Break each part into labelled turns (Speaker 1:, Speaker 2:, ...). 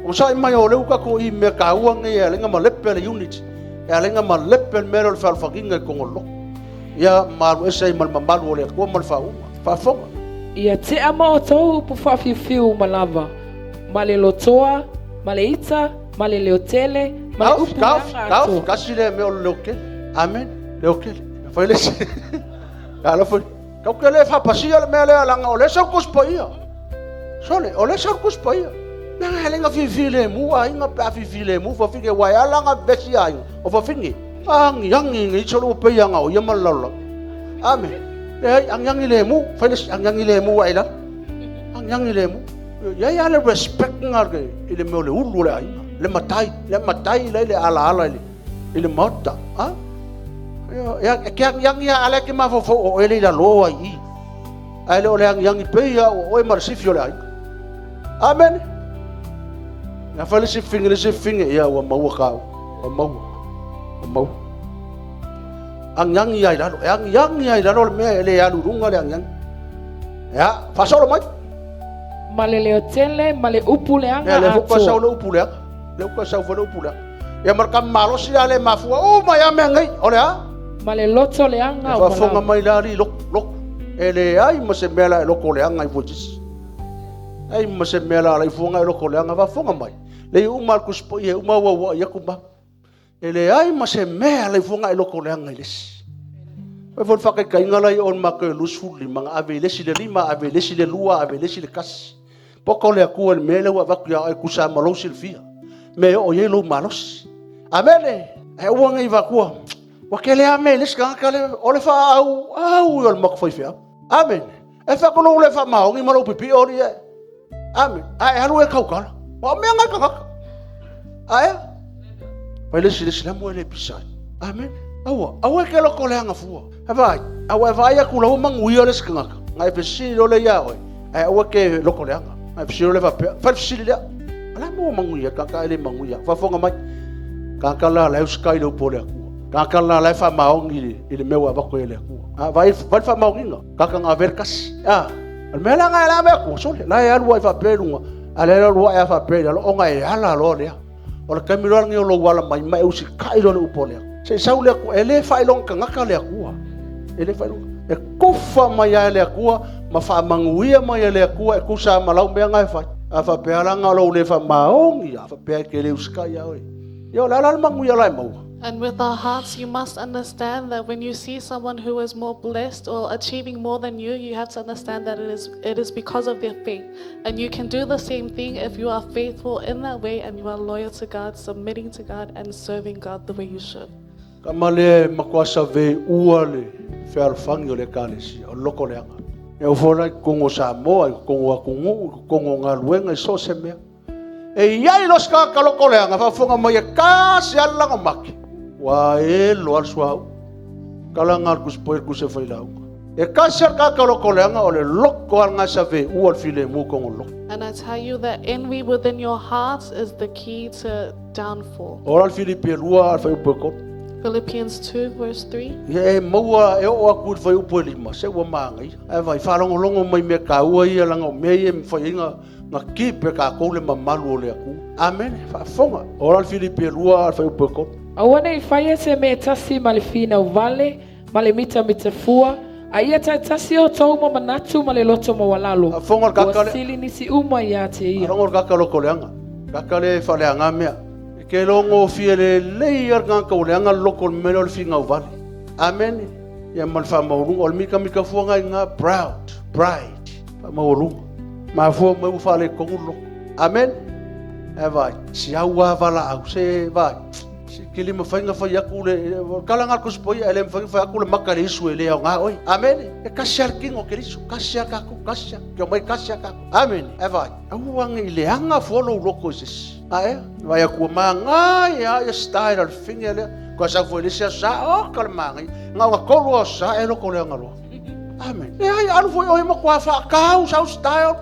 Speaker 1: Umsa mai o leu ka ko I me ka uang e lenga ma lepe le unit. E lenga ma lepe me lo fa fakinga ko ngolo. Ia malu ese mal mamalu ole ko mal fa uma. Fa fonga.
Speaker 2: Ia te ama o tau upu whawhiwhiu malava. Male lotoa, male ita, male leotele, male upu langa ato.
Speaker 1: Kasi le me o leokele. Amen. Leokele. Foi le. Alo foi. Kau kele fa pasia me le langa ole sa kuspa ia. Sole, ole sa kuspa ia. Nanga helenga fifile mu ainga pa fifile mu fa fike wa ya langa besi ai. O fa fingi. Ang yang ngi cholo pe yang o yamal lolo. Amen. Le ang yang ile mu, fa le ang yang ile mu ai la. Ang yang ile mu. Ya le respect ngarge ile me ole ulu le ai. Le matai le ala ile mata. Ha? Ya yang ya ala ke ma fo o ele la lo ai. Ai ole yang pe ya o e marsifio le ai. Amen. Na fale se finge ya wa mau ka. Wa mau. Ang yang ya lo me le ya lurunga le ang yang. Ya, fa solo mai.
Speaker 2: Male leotele, male upu leanga
Speaker 1: Le
Speaker 2: ato.
Speaker 1: ko sa lo upu le. Le ko sa fo lo upu le. Ya marka malo si ale mafua. O ma ya me ngai. Ole ha.
Speaker 2: Male loto leanga
Speaker 1: Fa
Speaker 2: o
Speaker 1: fonga
Speaker 2: malava.
Speaker 1: mai lari lok. Ele ai ma se mela lo ko le anga I fojis. Ai ma se mela la fonga lo ko le anga fa fonga mai. Le uma kuspo ye uma wa ya kumba. Ele ai ma se mea le fonga lo ko le anga les. Fa fon fa ka ingala I on ma ke lusuli manga ave lesi le lima ave lesi le lua ave lesi le kas. Poko le ku el mele wa va ku ya ku sa malo silfia. Me o ye lo malos. Amene. E uanga I va ku. Wa ke le ame les ka ka le o le fa au yo ma ku fa fia. Amen. E fa ko lo le fa ma o ngi malo pipi o ni. Amen. Ai halu e kau kala. Wa me nga ka. Aya. Pele sile sila mo le pisai. Amen. Awa ke lo ko le anga fu. Vai. Awa vai ku lo mangu yo le skanga. Ngai pe si lo le ya oi. Ai awa ke lo ko le anga. Ai pe si lo le va pe. Fa si le. Ala mo mangu ya ka le mangu ya. Fa fonga mai. Ka la la sky lo po le ku. Ka la fa maongi ile mewa ba ko le ku. Vai fa maongi nga. Ka nga verkas. Al mela nga la me ku so le. La ya lo fa pe lunga. Ale lo ya fa pe lo nga ya la lo le. O le kamiro ngi lo wala mai usi kai lo upo le. Se saule ku ele fa ilong ka ngaka le ku. Ele fa e kufa mai le ku ma fa manguia mai le ku e ku sa malau me nga fa. Fa pe ala nga lo le fa maongi fa pe ke le uska ya oi. Yo la manguia la mau.
Speaker 3: And with our hearts, you must understand that when you see someone who is more blessed or achieving more than you, you have to understand that it is because of their faith. And you can do the same thing if you are faithful in that way and you are loyal to God, submitting to God, and serving God the way you should.
Speaker 1: Kamale makwasa ve uale fer fangio le kalesi o loko le anga. E o fora kongo Samoa, kongo ngaluenga so se me. E iai los ka loko le anga fa fonga mai ka se ala ngomaki. Wa e lo al suau. Kala ngar kus poer kus e foi lau. E ka ser ka loko le anga o le loko al nga sa ve ual file mu kongo loko.
Speaker 3: And I tell you that envy within your hearts is the key to downfall.
Speaker 1: Oral Filipe lua al fa upoko.
Speaker 3: Philippians 2 verse 3.
Speaker 1: E maua e o aku foi upo lima se wa mangai. E vai falongo longo mai me ka ua ia langa me e foi nga ki pe ka ko le mamalu le aku. Amen. Fa fonga. Oral Filipe lua al fa upoko.
Speaker 2: Awana I whaia se me tasi male fina o vale, male mita fua, a ia tai tasi o tau ma manatu male loto ma walalo.
Speaker 1: A fonga kakale.
Speaker 2: Ua sili nisi uma ia te ia.
Speaker 1: Rongo kakalo koleanga. Kakale fale anga mea. Ke longo fiele le ar nga ko le anga loko me lo finga o vale. Amen. Ya mal fa maurung ol mika fuanga nga proud, pride. Fa maurung. Ma fo me fale kongulo. Amen. E vai. Si awa vala au se vai. Kili mo fainga fa yakule kala ngal kuspoi ele mo fa yakule makale isu ele nga oi amen e kasyar king o kelisu kasyar ka ku kasya ke mai kasya ka amen e vai awang ile anga follow lokosis ae vai ku manga ya style al fingele ko sa foi lisia sa o kalmanga nga ko lo sa e lo ko le ngalo amen e ai al foi o mo kwa fa ka sa style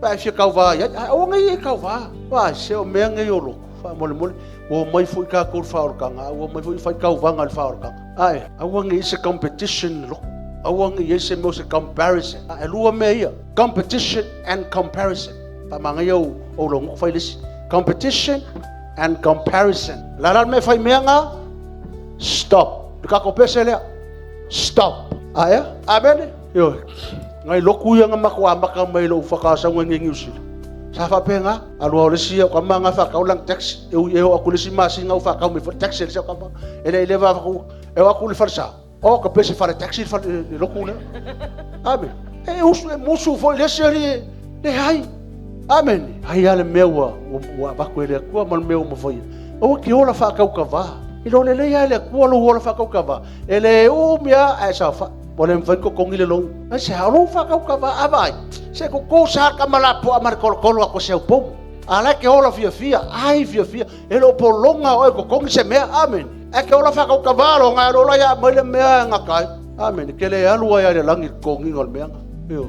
Speaker 1: pa fi ka va ya o ngai ka va se o me ngai o lo fa mole o mai foi ka ko faor kanga o mai foi fai ka vanga al faor kanga ai awang is a competition lo awang is a comparison a lua meia competition and comparison pa manga yo o lo fai lis competition and comparison. Lalan me fai meanga, stop. Kako pese lea, stop. Aya, amen. Yo, ngai loku yang makwa maka mai lo fakasa ngengi usil. Sa fa penga, alu ole sia ka manga fa ka ulang tax, eu aku lesi masi ngau fa ka mi for tax se ka ba. Ele leva aku, eu aku le farsa. O ka pese fa taxi fa loku le. Amen. Usu musu foi lesi ali. Ne hai. Amen. Hai ale meua wa ba ko ele ko mal meu mo foi. O ki ola fa ka ka va. Ilo le le ale ko lo ola fa ka va. Ele o mia a sa fa. Pole mfai ko kongile lo. Se halo fa ka va avai. Se ko sa ka mala po amar kol ko se pom. Ala ke ola fia ai fia. Elo po longa o ko kongi se mea. Amen. E ke ola fa ka va lo nga lo ya mo le mea nga kai. Amen. Ke le alu ya le langi kongi ngol mea. Yo.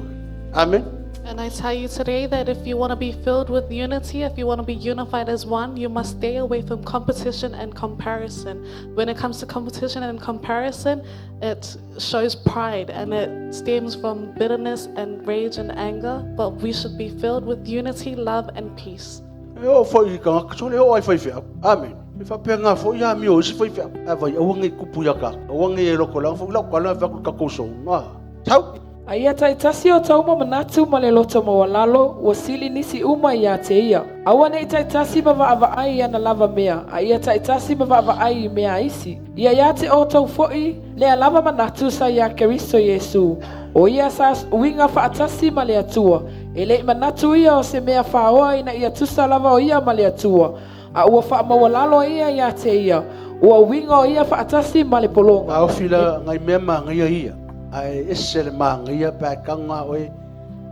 Speaker 1: Amen.
Speaker 3: And I tell you today that if you want to be filled with unity, if you want to be unified as one, you must stay away from competition and comparison. When it comes to competition and comparison, it shows pride and it stems from bitterness and rage and anger. But we should be filled with unity, love, and peace.
Speaker 1: Yo foi ka so le o ai foi fia. Amen. Fa penga fo ya mi o si foi fia. Avai o ngi kupu ya ka. O ngi e loko lang fo la ka la fa ka ko so. Ma. Tau.
Speaker 2: Aia taitasi o tauma manatu ma le loto ma walalo, wasili nisi uma ia te ia. Awa nei taitasi ma va ai ana lava mea, aia taitasi ma va ai mea isi. Ia ia te o tau foi, le lava manatu sa ia Keristo Yesu. O ia sa winga fa atasi ma le atua. E le manatu ia o se mea faoa ina ia tusa lava o ia ma le atua. A ua fa ma walalo ia te ia. Ua winga o ia fa atasi ma le polonga.
Speaker 1: Au fila ngai mema ngai ia. Ai esele mangia pa kanga oi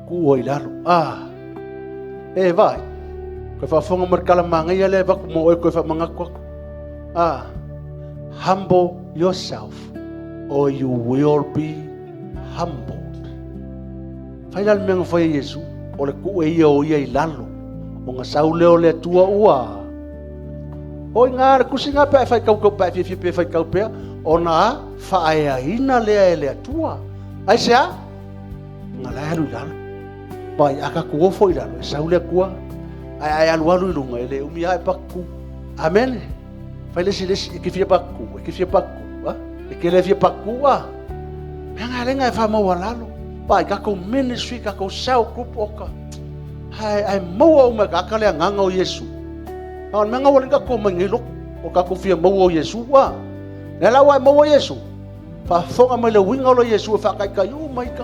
Speaker 1: ku oi lalo e vai ko fa fonga markala mangia le va mo oi ko fa manga ko humble yourself or you will be humbled. Final meng fa Yesu o le ku e o ia lalo o nga saule o le tua ua o nga ku singa pa fa ka pa fi fa ka pa ona faaiaina lea e le atua ai sea ngala alu lalo pai aka kuo foi lalo e saule kua ai alu lunga ele umia e paku amen fai le ke fia paku e ke le fia paku nga lenga e fa mo lalo pai ka ko ministry ka ko cell group oka ai mo o ma ka le nganga o Yesu on menga wala ka ko mangilo o ka ko fia mo o Yesu Nela wa mo Yesu. Fa fonga mai le winga lo Yesu fa kai kai mai ka.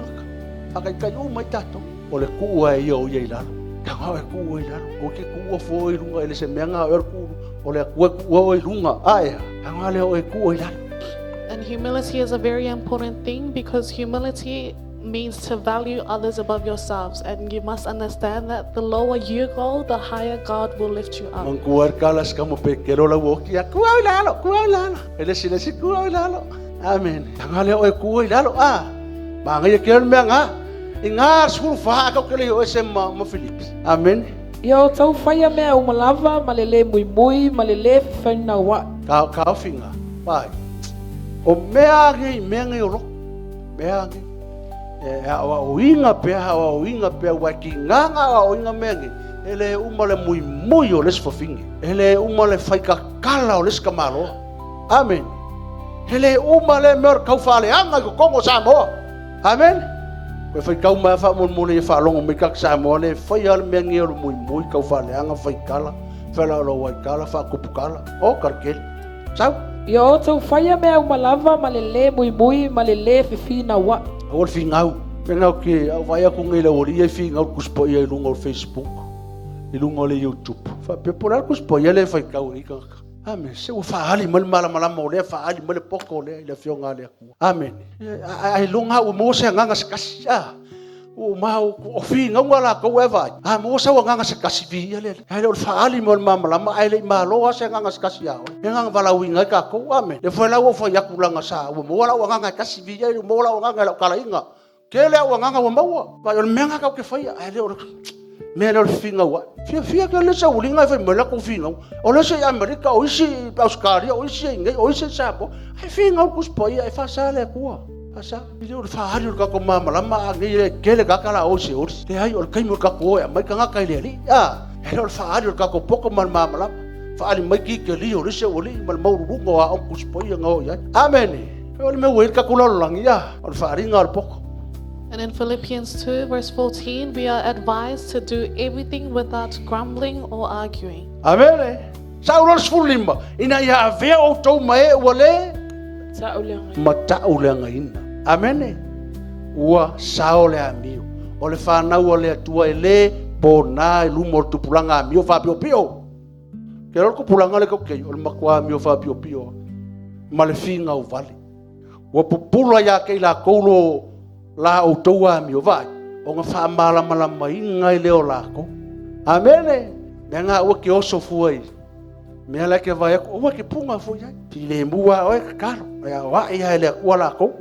Speaker 1: Fa kai kai mai tato. O le ku wa yo ye lalo. Ka wa ku wa lalo. O ke ku fo i lunga ele se menga er ku. O le ku wa i lunga. Ai. Ka wa le o ku wa lalo.
Speaker 3: And humility is a very important thing because humility means to value others above yourselves, and you must understand that the lower you go, the higher God will lift you up.
Speaker 1: Mangkuar kalas kamu pekero la woki ya kuai lalo. Ele sile si kuai lalo. Amen. Tangale oi kuai lalo Bangai kero menga. Ingar suru fa ka kele o sema mo Philips. Amen.
Speaker 2: Yo tau faya mea umalava malele mui malele fena wa.
Speaker 1: Ka finga. Pai. O mea ngi menga yo. Mea ngi awa oinga pe wa kinganga awa oinga mengi ele umale muy o les fofingi ele umale faika kala o les kamalo amen ele umale mer kau fale anga ko kongo samo amen ko fai kau ma fa mon mon fa long me kak samo le fai al mengi o muy kau fale anga fai kala fela lo wa kala fa kupukala o karkel sao
Speaker 2: Yo tau faya mea umalava malele mui malele fifina wa.
Speaker 1: Awal fingau, pengau ke awai aku ngai lawori e fingau kuspo ia ilunga o Facebook, ilunga o le YouTube. Fa peporar kuspo ia le fai kau ika. Amen. Se o faali mal mala mo le faali mal poko le ile fionga le aku. Amen. Ai lunga o mo se nganga skasia. O mau o finga wala ko eva. Mo sa nganga skasi vi le. Ai o faali mal mala ai le malo se nganga skasia. Nganga vala winga ka ko amen. Le foi la o foi yakulanga sa o mo wala nganga kasi vi le mo wala nganga kala inga. Kele o nganga o maua. Pa o menga ka ke foi ai le o me le finga wa. Fia ke le sa ulinga foi mala ko finga. O le se America o isi Australia o isi inga o isi sapo. Ai finga ko spoi ai fa sa le ko. Asa ile o faali o ka ko mama lama ngi le kele ka kala o se o te ai o kai mo ka ko ya mai ka nga kai le He o whaari o kako poko man mamala. Whaari mai ki ke li o lise o li mal maururunga wa o kuspoi anga o iai. Amen. O le me wei kakulalolangi ia. O whaari ngā o poko.
Speaker 3: And in Philippians 2 verse 14, we are advised to do everything without grumbling or arguing.
Speaker 1: Amen. Sa ulan sfulima. Ina ia avea o tau mae ua le.
Speaker 2: Ta uleanga.
Speaker 1: Mata uleanga ina. Amen. Ua sao le amio. O le whanau o le atua e le. Po na e lumo o tupulanga amio whapio pio. Ke rolo ko pulanga le kokei. O le makua amio whapio pio. Ma le whinga o vale. Ua pupula ia kei la koulo. La o toua amio vai. O ngā whaamala malama inga i leo lako. Amen. Mea ngā ua ke oso fuai. Mea la ke vai ako. Ua ke punga fuai. Pile mua oe kakaro. Ea wa ia ele akua lako.